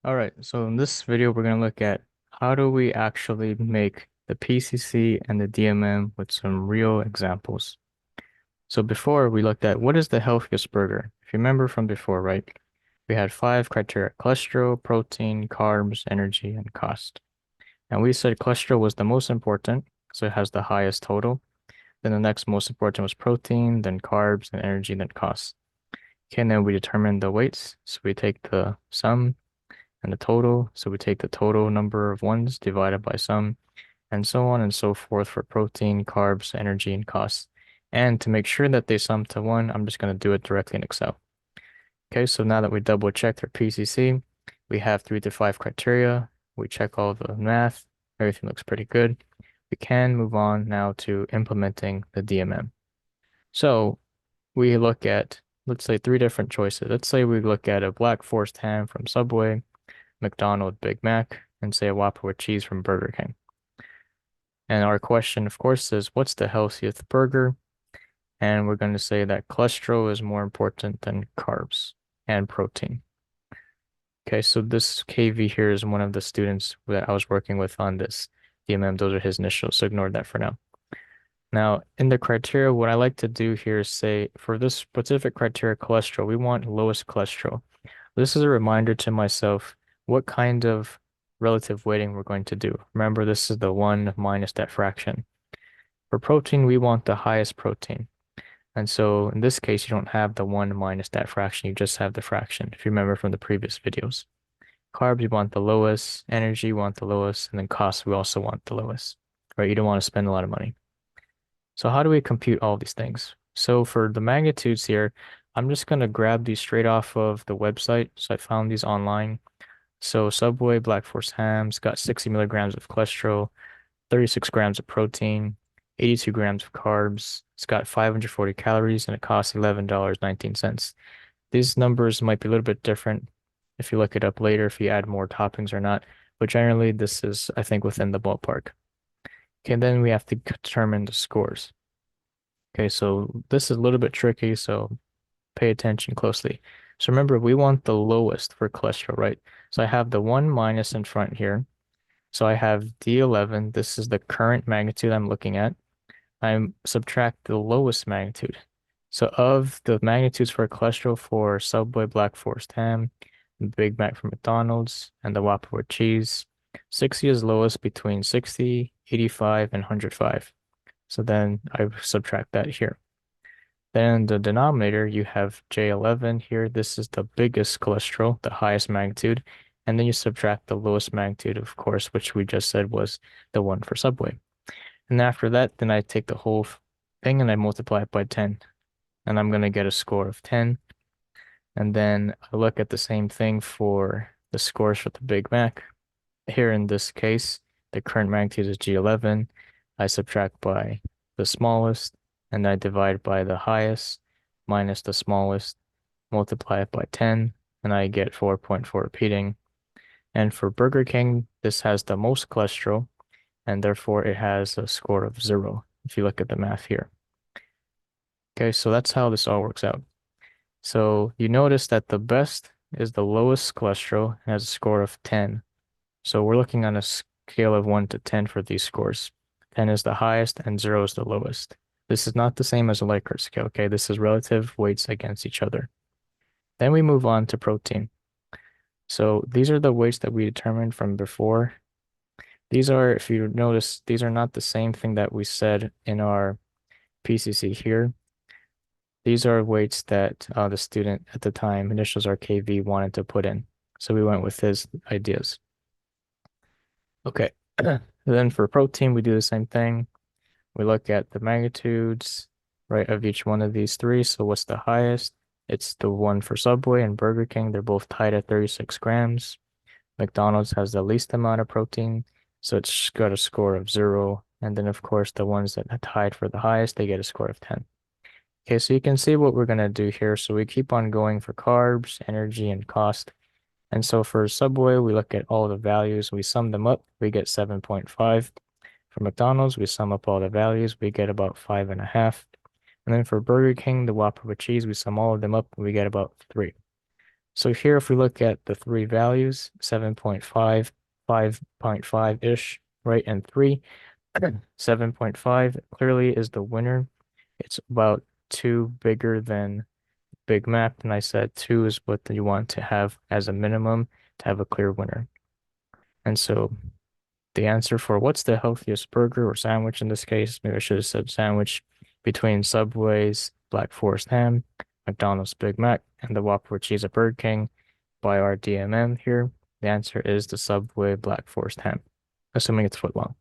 All right, so in this video, we're going to look at how do we actually make the PCC and the DMM with some real examples. So before we looked at what is the healthiest burger? If you remember from before, right? We had five criteria: cholesterol, protein, carbs, energy, and cost. And we said cholesterol was the most important, so it has the highest total. Then the next most important was protein, then carbs, and energy, then cost. Okay, and then we determined the weights. So we take the sum and the total. So we take the total number of ones divided by sum, and so on and so forth for protein, carbs, energy, and costs. And to make sure that they sum to one, I'm just going to do it directly in Excel. Okay, so now that we double checked our PCC, we have 3 to 5 criteria. We check all the math. Everything looks pretty good. We can move on now to implementing the DMM. So we look at, let's say, 3 different choices. Let's say we look at a Black Forest ham from Subway, McDonald Big Mac, and say a Whopper with cheese from Burger King. And our question, of course, is what's the healthiest burger? And we're going to say that cholesterol is more important than carbs and protein. Okay, so this KV here is one of the students that I was working with on this DMM. Those are his initials, so ignore that for now. Now, in the criteria, what I like to do here is say for this specific criteria, cholesterol, we want lowest cholesterol. This is a reminder to myself what kind of relative weighting we're going to do. Remember, this is the one minus that fraction. For protein, we want the highest protein. And so in this case, you don't have the one minus that fraction, you just have the fraction, if you remember from the previous videos. Carbs, you want the lowest, energy, you want the lowest, and then cost, we also want the lowest, right? You don't want to spend a lot of money. So how do we compute all these things? So for the magnitudes here, I'm just going to grab these straight off of the website. So I found these online. So Subway Black Forest ham's got 60 milligrams of cholesterol, 36 grams of protein, 82 grams of carbs. It's got 540 calories and it costs $11.19. These numbers might be a little bit different if you look it up later, if you add more toppings or not. But generally, this is, I think, within the ballpark. Okay, then we have to determine the scores. Okay, so this is a little bit tricky, so pay attention closely. So remember, we want the lowest for cholesterol, right? So I have the one minus in front here. So I have D11. This is the current magnitude I'm looking at. I subtract the lowest magnitude. So of the magnitudes for cholesterol for Subway Black Forest ham, Big Mac from McDonald's, and the Whopper with cheese, 60 is lowest between 60, 85, and 105. So then I subtract that here. Then the denominator, you have J11 here. This is the biggest cholesterol, the highest magnitude. And then you subtract the lowest magnitude, of course, which we just said was the one for Subway. And after that, then I take the whole thing and I multiply it by 10. And I'm going to get a score of 10. And then I look at the same thing for the scores for the Big Mac. Here in this case, the current magnitude is G11. I subtract by the smallest, and I divide by the highest minus the smallest, multiply it by 10, and I get 4.4 repeating. And for Burger King, this has the most cholesterol, and therefore it has a score of 0, if you look at the math here. Okay, so that's how this all works out. So you notice that the best is the lowest cholesterol and has a score of 10. So we're looking on a scale of 1 to 10 for these scores. 10 is the highest and 0 is the lowest. This is not the same as a Likert scale, okay? This is relative weights against each other. Then we move on to protein. So these are the weights that we determined from before. These are, if you notice, these are not the same thing that we said in our PCC here. These are weights that the student at the time, initials RKV, wanted to put in. So we went with his ideas. Okay. Then for protein, we do the same thing. We look at the magnitudes, right, of each one of these three. So what's the highest? It's the one for Subway and Burger King. They're both tied at 36 grams. McDonald's has the least amount of protein, so it's got a score of 0. And then, of course, the ones that are tied for the highest, they get a score of 10. Okay, so you can see what we're going to do here. So we keep on going for carbs, energy, and cost. And so for Subway, we look at all the values. We sum them up. We get 7.5. For McDonald's, we sum up all the values. We get about 5.5. And then for Burger King, the Whopper with cheese, we sum all of them up. And we get about 3. So here, if we look at the three values, 7.5, 5.5-ish, right, and 3, 7.5 clearly is the winner. It's about 2 bigger than Big Mac, and I said 2 is what you want to have as a minimum to have a clear winner. And so the answer for what's the healthiest burger or sandwich in this case, maybe I should have said sandwich, between Subway's Black Forest ham, McDonald's Big Mac, and the Whopper with cheese at Burger King by our DMM here. The answer is the Subway Black Forest ham, assuming it's footlong.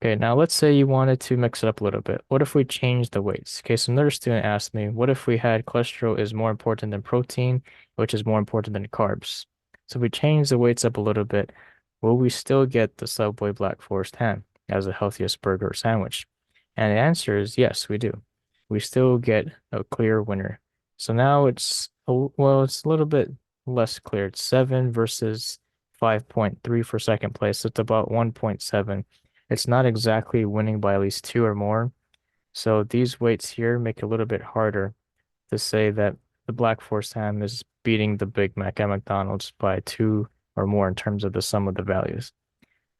Okay, now let's say you wanted to mix it up a little bit. What if we change the weights? Okay, so another student asked me, what if we had cholesterol is more important than protein, which is more important than carbs? So if we change the weights up a little bit, will we still get the Subway Black Forest ham as the healthiest burger or sandwich? And the answer is yes, we do. We still get a clear winner. So now well, it's a little bit less clear. It's 7 versus 5.3 for second place. So it's about 1.7. It's not exactly winning by at least 2 or more. So these weights here make it a little bit harder to say that the Black Forest ham is beating the Big Mac at McDonald's by 2 or more in terms of the sum of the values.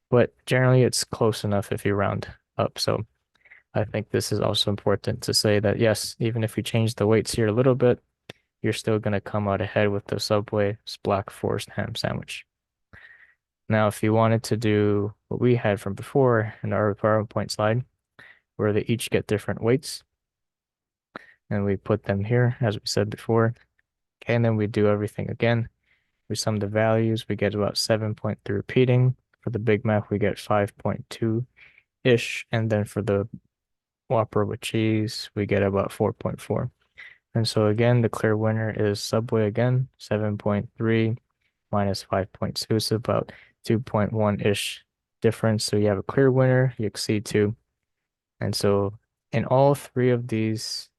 But generally, it's close enough if you round up. So I think this is also important to say that, yes, even if you change the weights here a little bit, you're still going to come out ahead with the Subway's Black Forest ham sandwich. Now, if you wanted to do what we had from before in our PowerPoint slide, where they each get different weights, and we put them here, as we said before, okay, and then we do everything again. We sum the values, we get about 7.3 repeating. For the Big Mac, we get 5.2-ish, and then for the Whopper with cheese, we get about 4.4. And so again, the clear winner is Subway again, 7.3 minus 5.2, so about 2.1-ish difference. So you have a clear winner, you exceed 2. And so in all 3 of these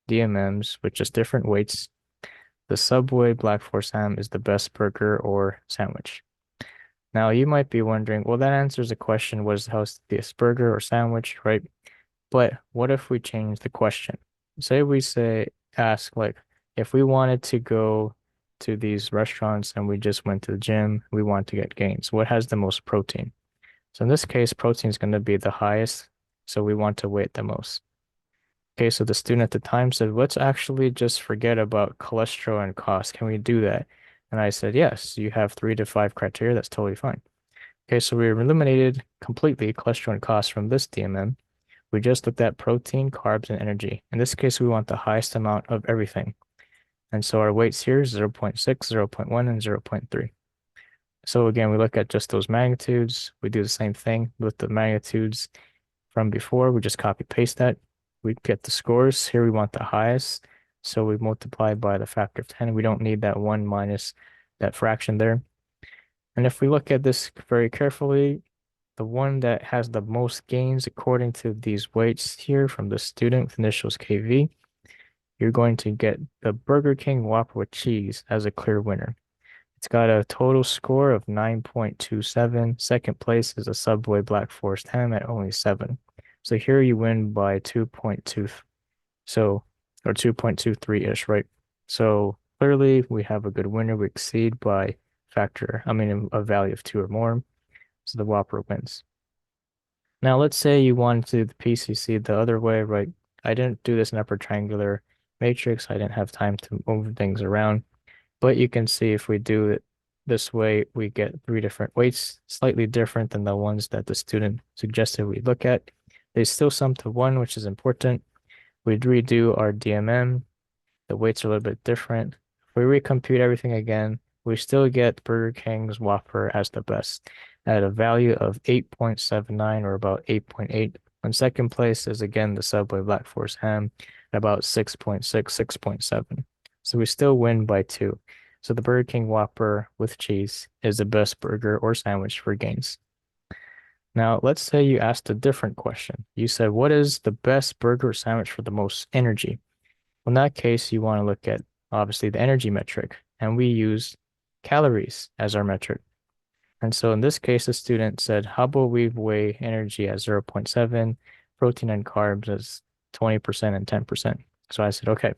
DMMs with just different weights, the Subway Black Forest ham is the best burger or sandwich. Now you might be wondering, well, that answers the question, what is the healthiest burger or sandwich, right? But what if we change the question? Say we ask like, if we wanted to go to these restaurants and we just went to the gym, we want to get gains. What has the most protein? So in this case, protein is going to be the highest, so we want to weigh it the most. Okay, so the student at the time said, let's actually just forget about cholesterol and cost. Can we do that? And I said, yes, you have 3 to 5 criteria. That's totally fine. Okay, so we eliminated completely cholesterol and cost from this DMM. We just looked at protein, carbs, and energy. In this case, we want the highest amount of everything. And so our weights here is 0.6, 0.1, and 0.3. So again, we look at just those magnitudes. We do the same thing with the magnitudes from before. We just copy paste that. We get the scores. Here we want the highest. So we multiply by the factor of 10. We don't need that 1 minus that fraction there. And if we look at this very carefully, the one that has the most gains according to these weights here from the student with initials KV, you're going to get the Burger King Whopper with cheese as a clear winner. It's got a total score of 9.27. Second place is a Subway Black Forest ham at only 7. So here you win by 2.2, so, or 2.23-ish, right? So clearly we have a good winner. We exceed by a value of 2 or more. So the Whopper wins. Now let's say you want to do the PCC the other way, right? I didn't do this in upper triangular matrix. I didn't have time to move things around. But you can see if we do it this way, we get 3 different weights, slightly different than the ones that the student suggested we look at. They still sum to 1, which is important. We redo our DMM. The weights are a little bit different. If we recompute everything again, we still get Burger King's Whopper as the best at a value of 8.79 or about 8.8. And second place is again the Subway Black Forest ham at about 6.6, 6.7. So we still win by 2. So the Burger King Whopper with cheese is the best burger or sandwich for gains. Now, let's say you asked a different question. You said, what is the best burger or sandwich for the most energy? Well, in that case, you want to look at obviously the energy metric, and we use calories as our metric. And so in this case, the student said, how about we weigh energy as 0.7, protein and carbs as 20% and 10%. So I said, okay.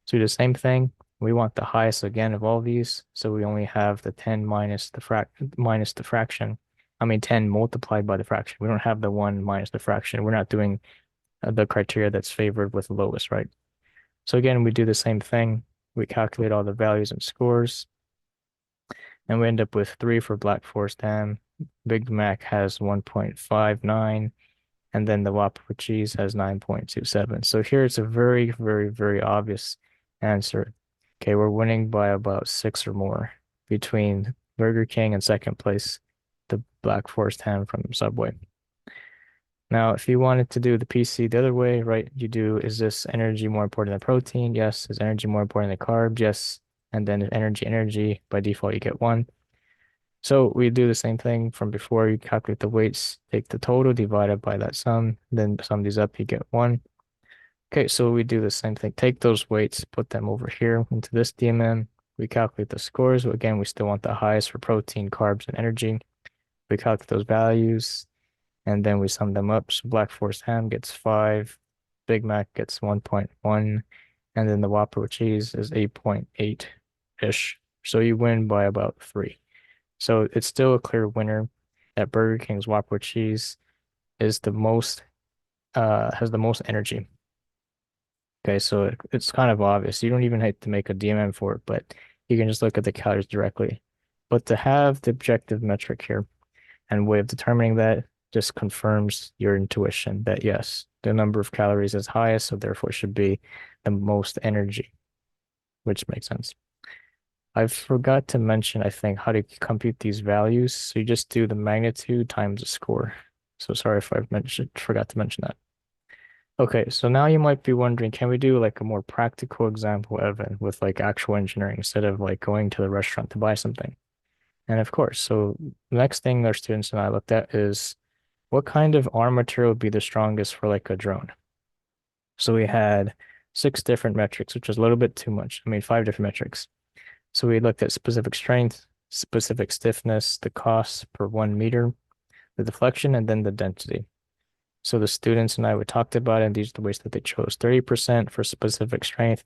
So we do the same thing. We want the highest again of all these, so we only have the 10 minus the fraction. I mean 10 multiplied by the fraction. We don't have the 1 minus the fraction. We're not doing the criteria that's favored with lowest, right? So again, we do the same thing. We calculate all the values and scores, and we end up with 3 for Black Forest ham. Big Mac has 1.59, and then the Whopper with cheese has 9.27. So here it's a very, very, very obvious answer. Okay, we're winning by about 6 or more between Burger King and second place, the Black Forest ham from Subway. Now, if you wanted to do the PC the other way, right, you do, is this energy more important than protein? Yes. Is energy more important than carbs? Yes. And then energy, by default, you get 1. So we do the same thing from before. You calculate the weights, take the total, divide it by that sum, then sum these up, you get 1. Okay, so we do the same thing. Take those weights, put them over here into this DMM. We calculate the scores. Again, we still want the highest for protein, carbs, and energy. We calculate those values, and then we sum them up. So Black Forest ham gets 5, Big Mac gets 1.1, and then the Whopper with cheese is 8.8-ish. So you win by about 3. So it's still a clear winner that Burger King's Whopper with cheese is the most has the most energy. Okay, so it's kind of obvious. You don't even have to make a DMM for it, but you can just look at the calories directly. But to have the objective metric here and way of determining that just confirms your intuition that yes, the number of calories is highest, so therefore should be the most energy, which makes sense. I forgot to mention, I think, how to compute these values. So you just do the magnitude times the score. So sorry if I forgot to mention that. Okay, so now you might be wondering, can we do like a more practical example, Evan, with like actual engineering instead of like going to the restaurant to buy something? And of course, so the next thing our students and I looked at is what kind of arm material would be the strongest for like a drone? So we had 6 different metrics, which is a little bit too much. I mean, 5 different metrics. So we looked at specific strength, specific stiffness, the cost per 1 meter, the deflection, and then the density. So the students and I, we talked about it, and these are the ways that they chose. 30% for specific strength,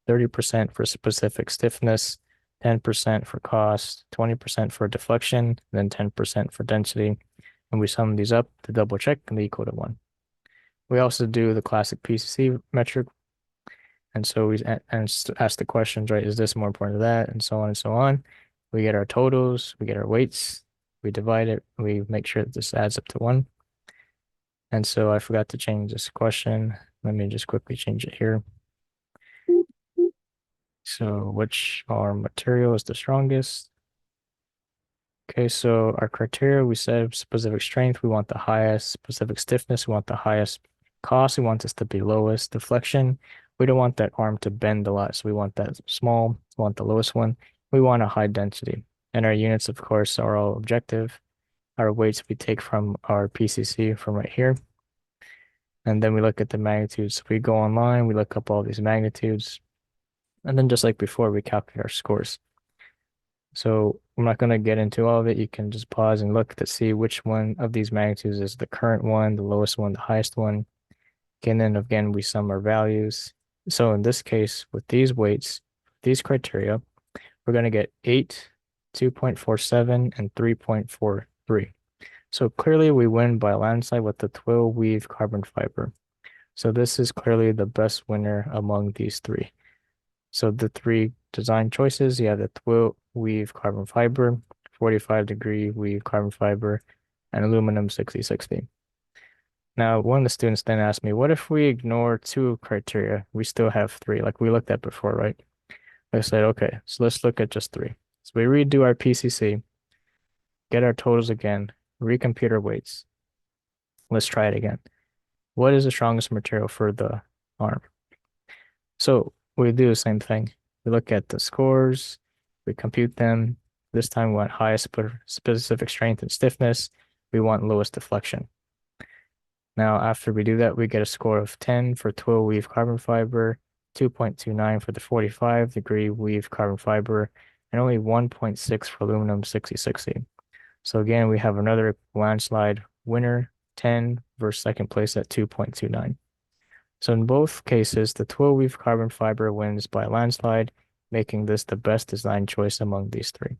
30% for specific stiffness, 10% for cost, 20% for deflection, then 10% for density. And we sum these up to double check and they equal to 1. We also do the classic PCC metric. And so we ask the questions, right? Is this more important than that? And so on and so on. We get our totals, we get our weights, we divide it, we make sure that this adds up to 1. And so I forgot to change this question. Let me just quickly change it here. So which arm material is the strongest? Okay, so our criteria, we said specific strength, we want the highest. Specific stiffness, we want the highest. Cost, we want this to be lowest. Deflection, we don't want that arm to bend a lot, so we want that small. We want the lowest one. We want a high density. And our units, of course, are all objective. Our weights we take from our PCC from right here. And then we look at the magnitudes. So we go online, we look up all these magnitudes. And then just like before, we calculate our scores. So I'm not going to get into all of it. You can just pause and look to see which one of these magnitudes is the current one, the lowest one, the highest one. And then again, we sum our values. So in this case, with these weights, these criteria, we're going to get 8, 2.47, and 3.43. So clearly we win by a landslide with the Twill Weave Carbon Fiber. So this is clearly the best winner among these 3. So the 3 design choices, you have the Twill Weave Carbon Fiber, 45-degree weave carbon fiber, and aluminum 6060. Now, one of the students then asked me, what if we ignore 2 criteria? We still have 3, like we looked at before, right? I said, okay, so let's look at just 3. So we redo our PCC, get our totals again, recompute our weights. Let's try it again. What is the strongest material for the arm? So we do the same thing. We look at the scores, we compute them. This time we want highest specific strength and stiffness. We want lowest deflection. Now, after we do that, we get a score of 10 for Twill Weave Carbon Fiber, 2.29 for the 45-degree weave carbon fiber, and only 1.6 for aluminum 6060. So again, we have another landslide winner, 10 versus second place at 2.29. So in both cases, the Twill Weave Carbon Fiber wins by a landslide, making this the best design choice among these three.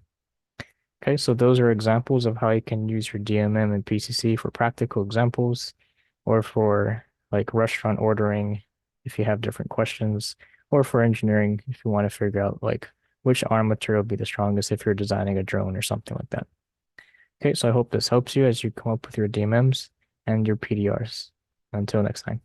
Okay, so those are examples of how you can use your DMM and PCC for practical examples, or for like restaurant ordering if you have different questions, or for engineering if you want to figure out like which arm material will be the strongest if you're designing a drone or something like that. Okay, so I hope this helps you as you come up with your DMMs and your PDRs. Until next time.